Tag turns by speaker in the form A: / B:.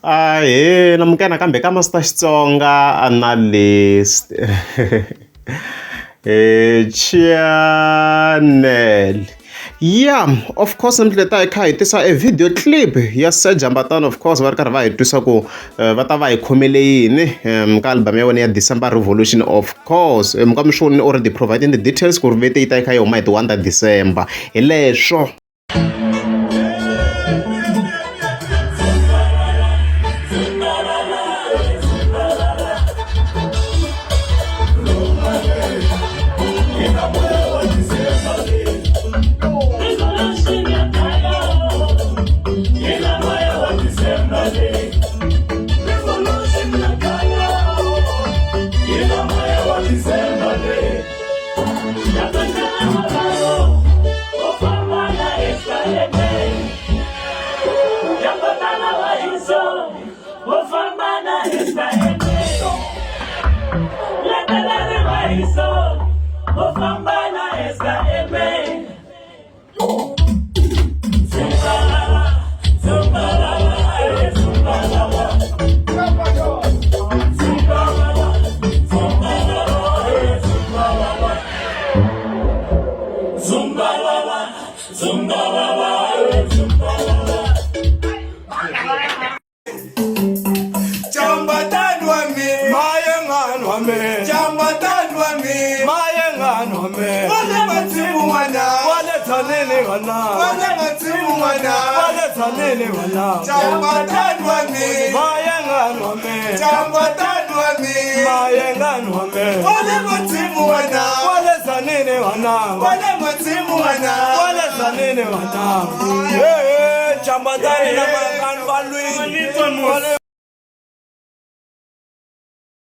A: namukena kambe ka Master Xitsonga analyst channel. Yeah, of course ndleta hi kha hi tisa a video clip ya Sir Jambatani, of course va ri karhi va hi twisa ku va ta va hi khomele yini ka album ya vona ya December Revolution. Of course muka mi swoni already providing the details ku ri vete yi ta yi kha yi huma hi ti 1 December hi leswo.
B: Jambatani na